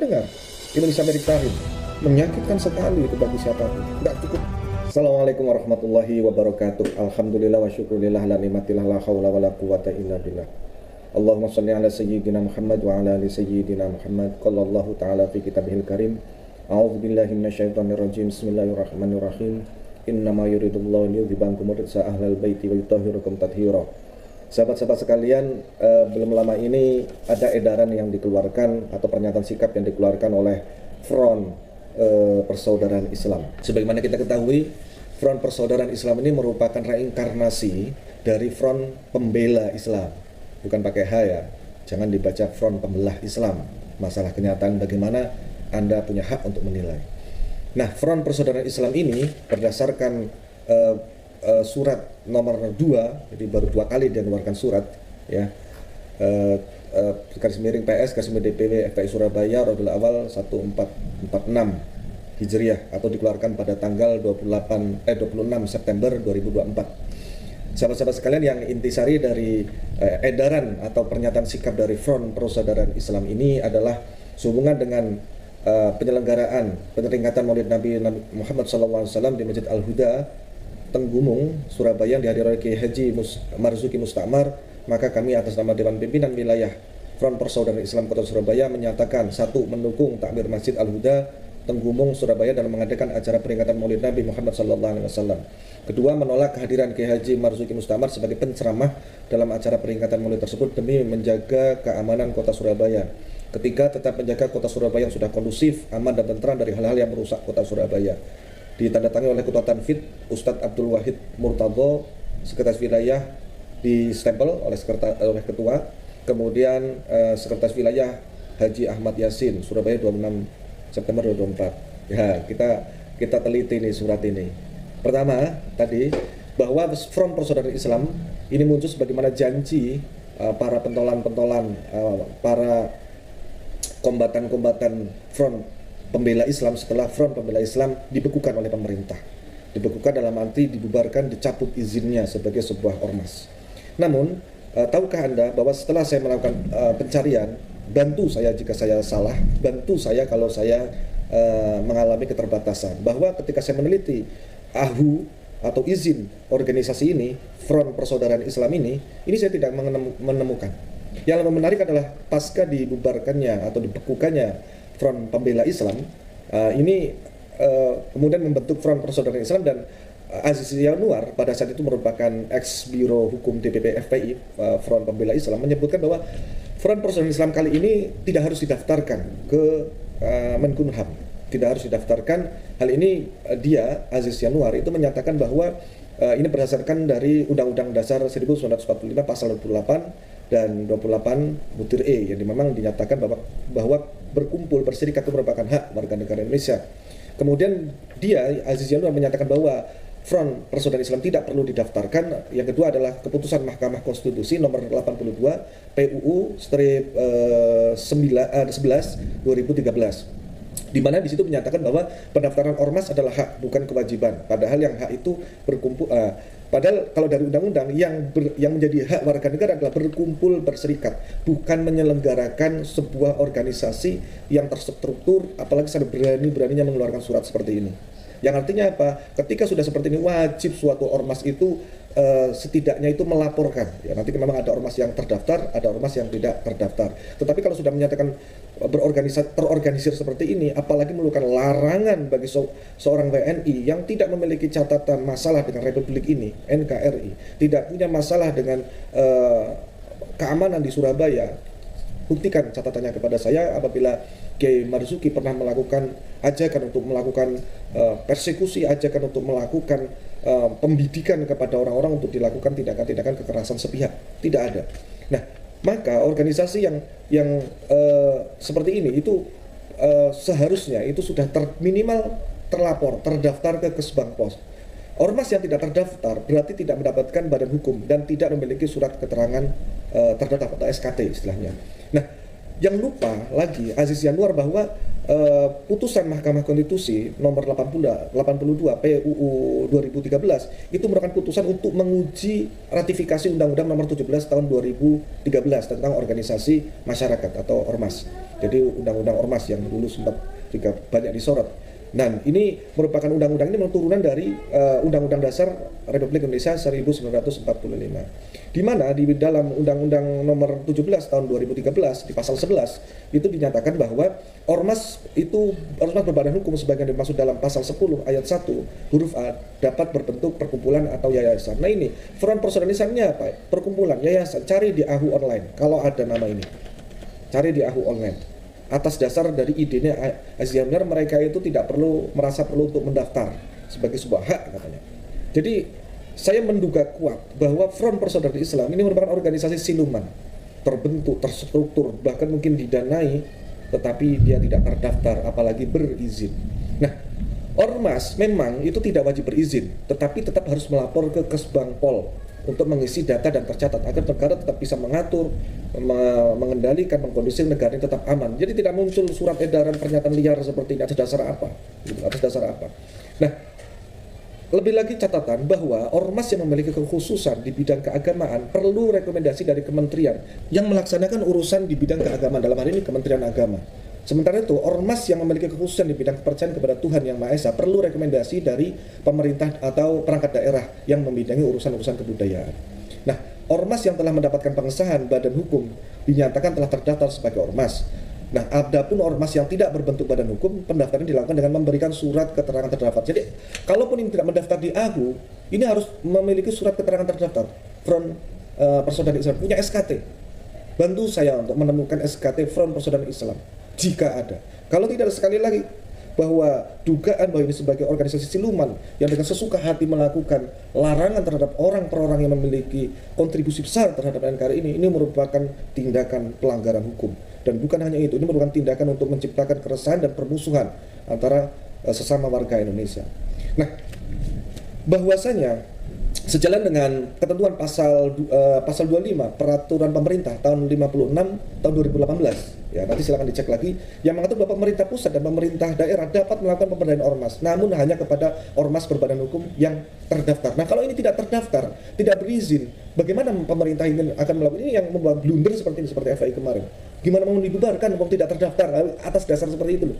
dengar Indonesia Merit Karim, menyakitkan sekali itu bagi siapapun. Nggak cukup. Assalamualaikum warahmatullahi wabarakatuh. Alhamdulillah wa syukurillah la ni'matillah la hawla wa la quwata illa billah. Allahumma salli ala sayyidina Muhammad wa ala ali sayyidina Muhammad. Qala Allah ta'ala fi kitabihil karim. A'udzu billahi minasyaitonir rajim. Bismillahirrahmanirrahim. Innama yuridullahu liyudhibankum rijsa ahlal baiti wa yutahhirakum tathira. Sahabat-sahabat sekalian, belum lama ini ada edaran yang dikeluarkan atau pernyataan sikap yang dikeluarkan oleh Front Persaudaraan Islam. Sebagaimana kita ketahui, Front Persaudaraan Islam ini merupakan reinkarnasi dari Front Pembela Islam. Bukan pakai H ya, jangan dibaca Front Pembelah Islam. Masalah kenyataan bagaimana Anda punya hak untuk menilai. Nah, Front Persaudaraan Islam ini berdasarkan surat nomor 2, jadi baru 2 kali dia mengeluarkan surat ya, garis miring PS garis miring DPW FPI Surabaya Rabiul Awal 1446 Hijriah atau dikeluarkan pada tanggal 26 September 2024. Sahabat-sahabat sekalian, yang intisari dari edaran atau pernyataan sikap dari Front Persaudaraan Islam ini adalah sehubungan dengan penyelenggaraan peringatan Maulid Nabi Muhammad SAW di Masjid Al-Huda Tenggumung, Surabaya yang dihadiri oleh Kiai Haji Marzuki Mustamar, maka kami atas nama Dewan Pimpinan Wilayah Front Persaudaraan Islam Kota Surabaya menyatakan: 1. Mendukung takmir Masjid Al-Huda Tenggumung, Surabaya dalam mengadakan acara peringatan Maulid Nabi Muhammad SAW. 2. Menolak kehadiran Kiai Haji Marzuki Mustamar sebagai penceramah dalam acara peringatan Maulid tersebut demi menjaga keamanan Kota Surabaya. 3. Tetap menjaga Kota Surabaya yang sudah kondusif, aman dan tentram dari hal-hal yang merusak Kota Surabaya. Ditandatangani oleh Ketua Tanfid Ustadz Abdul Wahid Murtadho, Sekretaris Wilayah, distempel oleh Ketua, kemudian Sekretaris Wilayah Haji Ahmad Yasin, Surabaya 26 September 2024. Ya, kita teliti nih surat ini. Pertama tadi, bahwa Front Persaudaraan Islam ini muncul sebagaimana janji para pentolan-pentolan, para kombatan-kombatan Front Pembela Islam setelah Front Pembela Islam dibekukan oleh pemerintah. Dibekukan dalam arti dibubarkan, dicabut izinnya sebagai sebuah ormas. Namun, tahukah Anda bahwa setelah saya melakukan pencarian, bantu saya jika saya salah, bantu saya kalau saya mengalami keterbatasan, bahwa ketika saya meneliti AHU atau izin organisasi ini, Front Persaudaraan Islam ini saya tidak menemukan. Yang lebih menarik adalah pasca dibubarkannya atau dibekukannya Front Pembela Islam, kemudian membentuk Front Persaudaraan Islam, dan Aziz Yanuar pada saat itu merupakan ex Biro Hukum DPP FPI Front Pembela Islam, menyebutkan bahwa Front Persaudaraan Islam kali ini tidak harus didaftarkan ke Menkumham, tidak harus didaftarkan. Hal ini dia, Aziz Yanuar, itu menyatakan bahwa ini berdasarkan dari Undang-Undang Dasar 1945 pasal 28 dan 28 butir E, yang memang dinyatakan bahwa berkumpul berserikat itu merupakan hak warga negara Indonesia. Kemudian dia, Aziz Yanuar, menyatakan bahwa Front Persaudaraan Islam tidak perlu didaftarkan. Yang kedua adalah keputusan Mahkamah Konstitusi nomor 82 PUU 11 2013, di mana di situ menyatakan bahwa pendaftaran ormas adalah hak, bukan kewajiban. Padahal yang hak itu berkumpul. Padahal kalau dari undang-undang yang menjadi hak warga negara adalah berkumpul berserikat, bukan menyelenggarakan sebuah organisasi yang terstruktur, apalagi sampai berani-beraninya mengeluarkan surat seperti ini. Yang artinya apa? Ketika sudah seperti ini, wajib suatu ormas itu setidaknya itu melaporkan. Ya, nanti memang ada ormas yang terdaftar, ada ormas yang tidak terdaftar. Tetapi kalau sudah menyatakan terorganisir seperti ini, apalagi melakukan larangan bagi seorang WNI yang tidak memiliki catatan masalah dengan Republik ini, NKRI, tidak punya masalah dengan keamanan di Surabaya. Buktikan catatannya kepada saya apabila Kiai Marzuki pernah melakukan ajakan untuk melakukan persekusi, ajakan untuk melakukan pembidikan kepada orang-orang untuk dilakukan tindakan-tindakan kekerasan sepihak. Tidak ada. Nah, maka organisasi yang seperti ini itu seharusnya itu sudah minimal terlapor, terdaftar ke Kesbangpos. Ormas yang tidak terdaftar berarti tidak mendapatkan badan hukum dan tidak memiliki surat keterangan terdaftar atau SKT istilahnya. Nah, yang lupa lagi Aziz Yanuar bahwa putusan Mahkamah Konstitusi nomor 82 PUU 2013 itu merupakan putusan untuk menguji ratifikasi Undang-Undang nomor 17 tahun 2013 tentang organisasi masyarakat atau ormas. Jadi Undang-Undang ormas yang dulu sempat juga banyak disorot. Nah, ini merupakan undang-undang ini turunan dari Undang-Undang Dasar Republik Indonesia 1945. Di mana di dalam Undang-Undang nomor 17 tahun 2013 di pasal 11 itu dinyatakan bahwa ormas berbadan hukum sebagaimana dimaksud dalam pasal 10 ayat 1 huruf A dapat berbentuk perkumpulan atau yayasan. Nah, ini Front Persaudaraan Islamnya apa? Perkumpulan, yayasan, cari di AHU online kalau ada nama ini. Cari di AHU online. Atas dasar dari idenya Azziamnar, mereka itu tidak merasa perlu untuk mendaftar sebagai sebuah hak katanya. Jadi saya menduga kuat bahwa Front Persaudaraan Islam ini merupakan organisasi siluman, terbentuk, terstruktur, bahkan mungkin didanai, tetapi dia tidak terdaftar, apalagi berizin. Nah, ormas memang itu tidak wajib berizin, tetapi tetap harus melapor ke Kesbangpol untuk mengisi data dan tercatat agar negara tetap bisa mengatur, mengendalikan, mengkondisi negara ini tetap aman. Jadi tidak muncul surat edaran pernyataan liar seperti ini atas dasar apa? Atas dasar apa? Nah, lebih lagi catatan bahwa ormas yang memiliki kekhususan di bidang keagamaan perlu rekomendasi dari kementerian yang melaksanakan urusan di bidang keagamaan, dalam hal ini Kementerian Agama. Sementara itu, ormas yang memiliki kekhususan di bidang kepercayaan kepada Tuhan Yang Maha Esa perlu rekomendasi dari pemerintah atau perangkat daerah yang membidangi urusan-urusan kebudayaan. Nah, ormas yang telah mendapatkan pengesahan badan hukum dinyatakan telah terdaftar sebagai ormas. Nah, adapun ormas yang tidak berbentuk badan hukum, pendaftaran dilakukan dengan memberikan surat keterangan terdaftar. Jadi, kalaupun ini tidak mendaftar di AHU, ini harus memiliki surat keterangan terdaftar. Front Persaudaraan Islam punya SKT. Bantu saya untuk menemukan SKT Front Persaudaraan Islam jika ada. Kalau tidak, sekali lagi bahwa dugaan bahwa ini sebagai organisasi siluman yang dengan sesuka hati melakukan larangan terhadap orang per orang yang memiliki kontribusi besar terhadap NKRI ini merupakan tindakan pelanggaran hukum. Dan bukan hanya itu, ini merupakan tindakan untuk menciptakan keresahan dan permusuhan antara sesama warga Indonesia. Nah, bahwasanya sejalan dengan ketentuan pasal 25 peraturan pemerintah tahun 56 tahun 2018, ya nanti silakan dicek lagi, yang mengatur bahwa pemerintah pusat dan pemerintah daerah dapat melakukan pemberdayaan ormas, namun hanya kepada ormas berbadan hukum yang terdaftar. Nah, kalau ini tidak terdaftar, tidak berizin, bagaimana pemerintah ingin akan melakukan ini yang membuat blunder seperti ini, seperti FPI kemarin? Gimana mau dibubarkan kalau tidak terdaftar atas dasar seperti itu loh?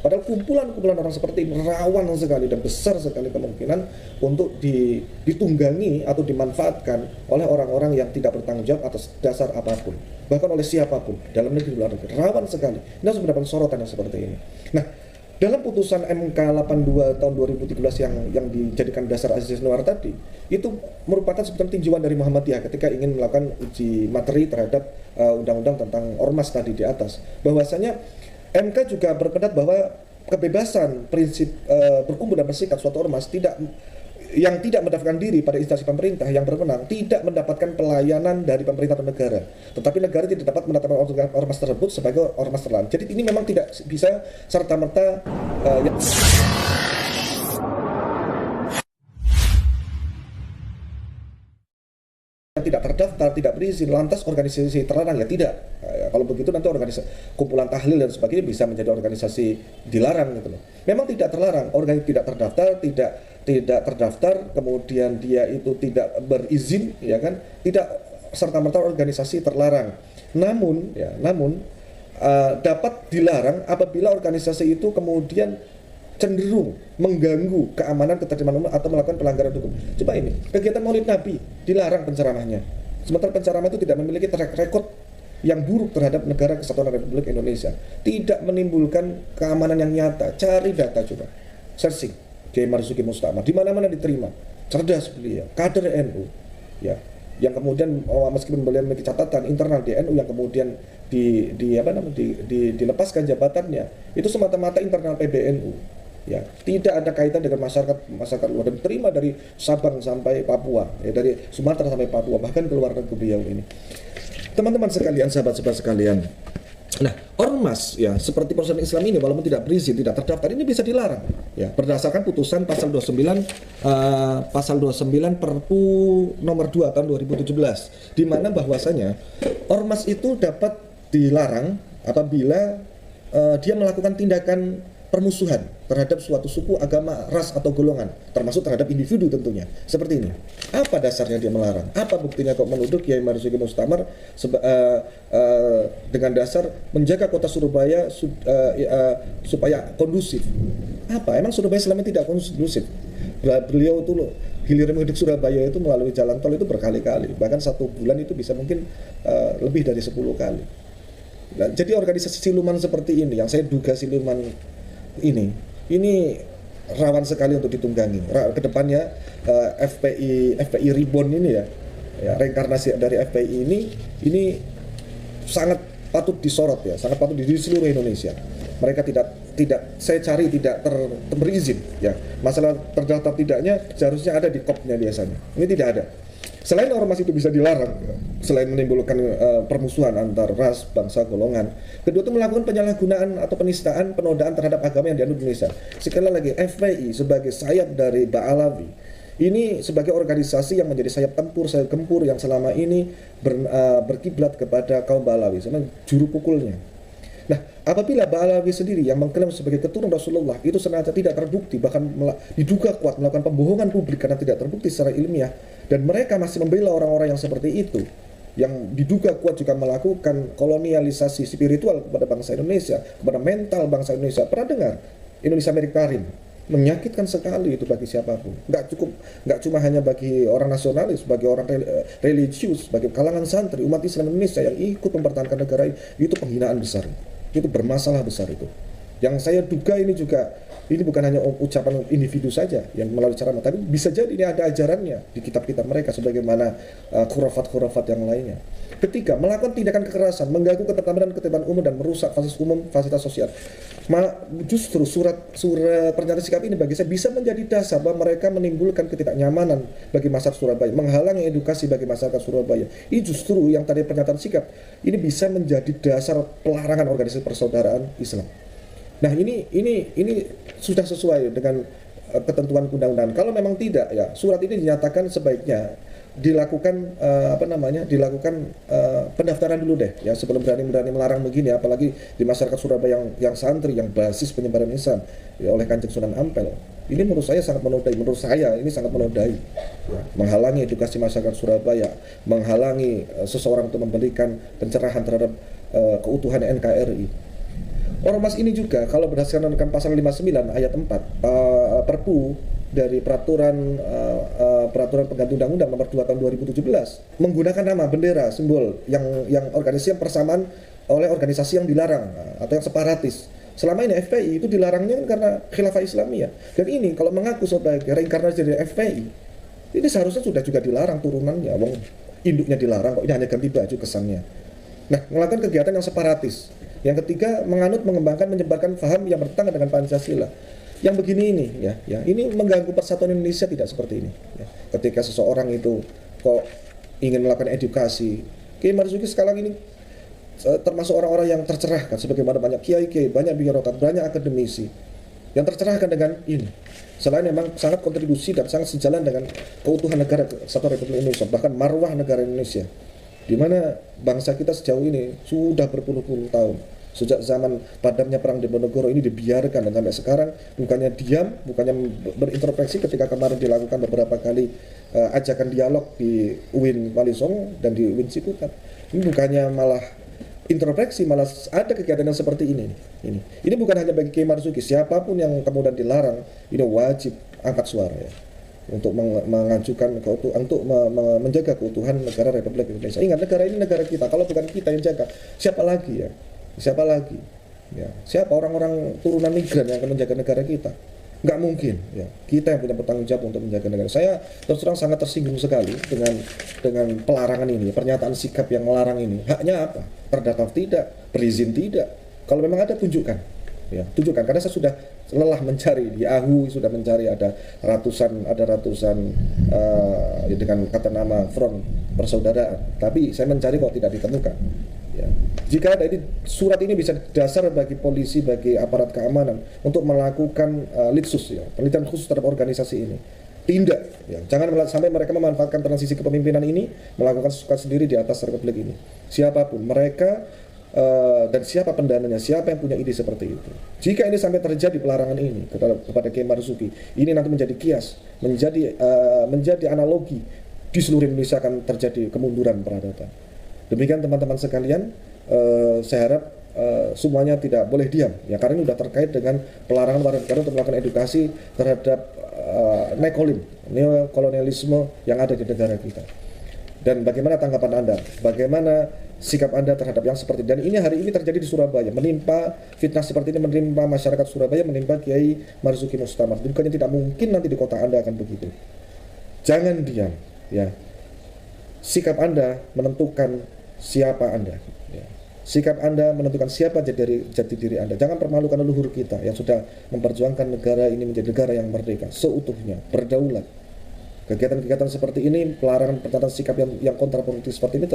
Padahal kumpulan-kumpulan orang seperti ini rawan sekali dan besar sekali kemungkinan untuk ditunggangi atau dimanfaatkan oleh orang-orang yang tidak bertanggung jawab atas dasar apapun, bahkan oleh siapapun, dalam negeri luar negeri. Rawan sekali. Ini harus mendapat sorotan yang seperti ini. Nah, dalam putusan MK 82 tahun 2013 yang dijadikan dasar Azziamnar tadi, itu merupakan sebetulnya tinjauan dari Muhammadiyah ketika ingin melakukan uji materi terhadap undang-undang tentang ormas tadi di atas. Bahwasanya MK juga berpendapat bahwa kebebasan prinsip berkumpul dan berserikat suatu ormas yang tidak mendaftarkan diri pada instansi pemerintah yang berwenang tidak mendapatkan pelayanan dari pemerintah atau negara, tetapi negara tidak dapat menetapkan ormas tersebut sebagai ormas terlarang. Jadi ini memang tidak bisa serta-merta yang tidak terdaftar, tidak berizin, lantas organisasi terlarang, ya tidak. Kalau begitu nanti organisasi kumpulan tahlil dan sebagainya bisa menjadi organisasi dilarang gitu loh. Memang tidak terlarang, organisasi tidak terdaftar, tidak terdaftar, kemudian dia itu tidak berizin, ya kan? Tidak serta-merta organisasi terlarang. Namun dapat dilarang apabila organisasi itu kemudian cenderung mengganggu keamanan ketertiban umum atau melakukan pelanggaran hukum. Coba ini, kegiatan Maulid Nabi dilarang penceramahnya. Sementara penceramah itu tidak memiliki track record yang buruk terhadap negara kesatuan Republik Indonesia. Tidak menimbulkan keamanan yang nyata. Cari data coba. Searching. Kiai Marzuki Mustamar di mana-mana diterima. Cerdas beliau, kader NU. Ya. Yang kemudian meskipun beliau memiliki catatan internal di NU yang kemudian dilepaskan jabatannya, itu semata-mata internal PBNU. Ya, tidak ada kaitan dengan masyarakat luar, dan terima dari Sabang sampai Papua, ya, dari Sumatera sampai Papua, bahkan keluar negeri beliau ini. Teman-teman sekalian, sahabat-sahabat sekalian, nah ormas ya seperti Persaudaraan Islam ini walaupun tidak berizin, tidak terdaftar, ini bisa dilarang ya berdasarkan putusan pasal 29 Perpu nomor 2 tahun 2017, di mana bahwasanya ormas itu dapat dilarang apabila dia melakukan tindakan permusuhan terhadap suatu suku, agama, ras atau golongan, termasuk terhadap individu tentunya. Seperti ini. Apa dasarnya dia melarang? Apa buktinya kok menuduh Kiai Marzuki Mustamar dengan dasar menjaga kota Surabaya supaya kondusif? Apa? Emang Surabaya selama ini tidak kondusif? Beliau itu loh, giliran mudik Surabaya itu melalui jalan tol itu berkali-kali, bahkan satu bulan itu bisa mungkin lebih dari 10 kali. Nah, jadi organisasi siluman seperti ini, yang saya duga siluman ini rawan sekali untuk ditunggangi. Kedepannya FPI Reborn ini ya, reinkarnasi dari FPI ini sangat patut disorot ya, sangat patut di seluruh Indonesia. Mereka tidak saya cari tidak berizin ya. Masalah terdaftar tidaknya seharusnya ada di kopnya biasanya. Ini tidak ada. Selain ormas itu bisa dilarang, selain menimbulkan permusuhan antar ras, bangsa, golongan, kedua itu melakukan penyalahgunaan atau penistaan, penodaan terhadap agama yang dianut Indonesia. Sekali lagi, FPI sebagai sayap dari Ba'alawi, ini sebagai organisasi yang menjadi sayap tempur, sayap gempur yang selama ini berkiblat kepada kaum Ba'alawi, sama juru pukulnya. Nah, apabila Ba'alawi sendiri yang mengklaim sebagai keturunan Rasulullah itu sengaja tidak terbukti, bahkan diduga kuat melakukan pembohongan publik karena tidak terbukti secara ilmiah, dan mereka masih membela orang-orang yang seperti itu, yang diduga kuat juga melakukan kolonialisasi spiritual kepada bangsa Indonesia, kepada mental bangsa Indonesia. Pernah dengar Indonesia Amerikarin? Menyakitkan sekali itu bagi siapapun. Nggak cuma hanya bagi orang nasionalis, bagi orang religius, bagi kalangan santri, umat Islam Indonesia yang ikut mempertahankan negara ini, itu penghinaan besar. Itu bermasalah besar itu. Yang saya duga ini juga, ini bukan hanya ucapan individu saja yang melalui ceramah, tapi bisa jadi ini ada ajarannya di kitab-kitab mereka sebagaimana khurafat-khurafat yang lainnya. Ketiga, melakukan tindakan kekerasan, mengganggu ketertiban dan ketertiban umum dan merusak fasilitas umum, fasilitas sosial. Justru surat pernyataan sikap ini bagi saya bisa menjadi dasar bahwa mereka menimbulkan ketidaknyamanan bagi masyarakat Surabaya, menghalangi edukasi bagi masyarakat Surabaya. Ini justru yang tadi pernyataan sikap ini bisa menjadi dasar pelarangan organisasi persaudaraan Islam. Nah, ini sudah sesuai dengan ketentuan undang-undang. Kalau memang tidak, ya surat ini dinyatakan sebaiknya dilakukan pendaftaran dulu deh ya, sebelum berani melarang begini, apalagi di masyarakat Surabaya yang santri, yang basis penyebaran Islam ya, oleh Kanjeng Sunan Ampel. Ini menurut saya sangat menodai, ya, menghalangi edukasi masyarakat Surabaya, menghalangi seseorang untuk memberikan pencerahan terhadap keutuhan NKRI. Ormas ini juga kalau berdasarkan pasal 59 ayat 4 Perpu dari peraturan pengganti undang-undang nomor 2 tahun 2017 menggunakan nama, bendera, simbol yang organisasi yang persamaan oleh organisasi yang dilarang atau yang separatis. Selama ini FPI itu dilarangnya karena khilafah Islamiyah, dan ini kalau mengaku sebagai reinkarnasi dari FPI, ini seharusnya sudah juga dilarang turunannya. Wong induknya dilarang kok, ini hanya ganti baju kesannya. Nah, melakukan kegiatan yang separatis. Yang ketiga, mengembangkan, menyebarkan paham yang bertentangan dengan Pancasila. Yang begini ini, ya, ini mengganggu persatuan Indonesia tidak seperti ini. Ya. Ketika seseorang itu kok ingin melakukan edukasi, Kiai Marzuki sekarang ini termasuk orang-orang yang tercerahkan, sebagaimana banyak kiai-kiai, banyak birokrat, banyak akademisi yang tercerahkan dengan ini. Selain memang sangat kontribusi dan sangat sejalan dengan keutuhan negara Kesatuan Republik Indonesia, bahkan marwah negara Indonesia, di mana bangsa kita sejauh ini sudah berpuluh-puluh tahun, sejak zaman padamnya perang Diponegoro ini dibiarkan, dan sampai sekarang bukannya diam, bukannya berintrospeksi. Ketika kemarin dilakukan beberapa kali ajakan dialog di UIN Wali Songo dan di UIN Ciputat, ini bukannya malah introspeksi, malah ada kegiatan yang seperti ini. Ini bukan hanya bagi Kiai Marzuki, siapapun yang kemudian dilarang ini wajib angkat suara ya, untuk mengajukan untuk menjaga keutuhan negara Republik Indonesia. Ingat, negara ini negara kita. Kalau bukan kita yang jaga, siapa lagi ya? Siapa lagi? Ya, siapa orang-orang turunan migran yang akan menjaga negara kita? Nggak mungkin. Ya, kita yang punya bertanggung jawab untuk menjaga negara. Saya terus terang sangat tersinggung sekali dengan pelarangan ini, pernyataan sikap yang melarang ini. Haknya apa? Terdaftar tidak, berizin tidak. Kalau memang ada, tunjukkan. Ya, tunjukkan. Karena saya sudah lelah mencari di AHU, sudah mencari ada ratusan dengan kata nama Front Persaudaraan, tapi saya mencari kok tidak ditemukan. Ya. Jika ada ini, surat ini bisa dasar bagi polisi, bagi aparat keamanan untuk melakukan litsus ya, penelitian khusus terhadap organisasi ini. Tindak, ya, jangan sampai mereka memanfaatkan transisi kepemimpinan ini melakukan sesuka sendiri di atas republik ini. Siapapun mereka dan siapa pendananya, siapa yang punya ide seperti itu. Jika ini sampai terjadi pelarangan ini kepada Kiai Marzuki, ini nanti menjadi kias, menjadi analogi di seluruh Indonesia akan terjadi kemunduran peradaban. Demikian teman-teman sekalian, saya harap semuanya tidak boleh diam ya, karena ini sudah terkait dengan pelarangan warga negara untuk melakukan edukasi terhadap neokolonialisme yang ada di negara kita. Dan bagaimana tanggapan Anda? Bagaimana sikap Anda terhadap yang seperti ini? Dan ini hari ini terjadi di Surabaya, menimpa fitnah seperti ini menimpa masyarakat Surabaya, menimpa Kiai Marzuki Mustamar. Bukannya tidak mungkin nanti di kota Anda akan begitu. Jangan diam ya. Sikap Anda menentukan siapa Anda ya. Sikap Anda menentukan siapa jati diri Anda. Jangan permalukan leluhur kita yang sudah memperjuangkan negara ini menjadi negara yang merdeka seutuhnya, berdaulat. Kegiatan-kegiatan seperti ini, pelarangan pernyataan sikap yang kontraproduktif seperti ini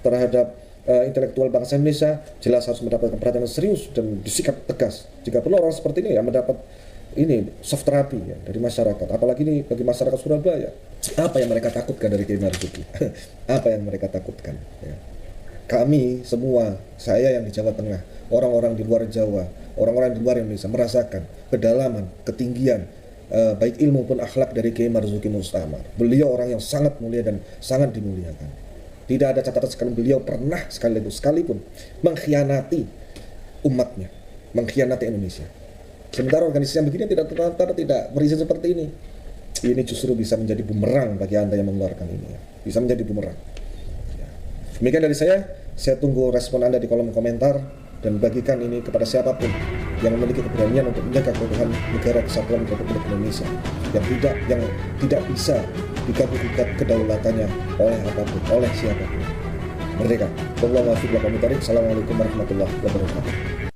terhadap intelektual bangsa Indonesia jelas harus mendapatkan perhatian serius dan disikap tegas. Jika perlu orang seperti ini ya mendapat soft terapi ya, dari masyarakat. Apalagi ini bagi masyarakat Surabaya. Apa yang mereka takutkan dari Kiai Marzuki? Apa yang mereka takutkan? Ya. Kami semua, saya yang di Jawa Tengah, orang-orang di luar Jawa, orang-orang di luar Indonesia merasakan kedalaman, ketinggian baik ilmu pun akhlak dari Kiai Marzuki Mustamar. Beliau orang yang sangat mulia dan sangat dimuliakan. Tidak ada catatan sekali beliau pernah sekalipun mengkhianati umatnya, mengkhianati Indonesia. Sementara organisasi yang begini tidak berizin seperti ini. Ini justru bisa menjadi bumerang bagi Anda yang mengeluarkan ini ya. Bisa menjadi bumerang. Ya. Demikian dari saya tunggu respon Anda di kolom komentar dan bagikan ini kepada siapapun yang memiliki keberanian untuk menjaga keutuhan negara kesatuan Republik Indonesia yang tidak bisa diganggu-gugat kedaulatannya oleh apapun, oleh siapapun. Merdeka. Assalamualaikum warahmatullahi wabarakatuh.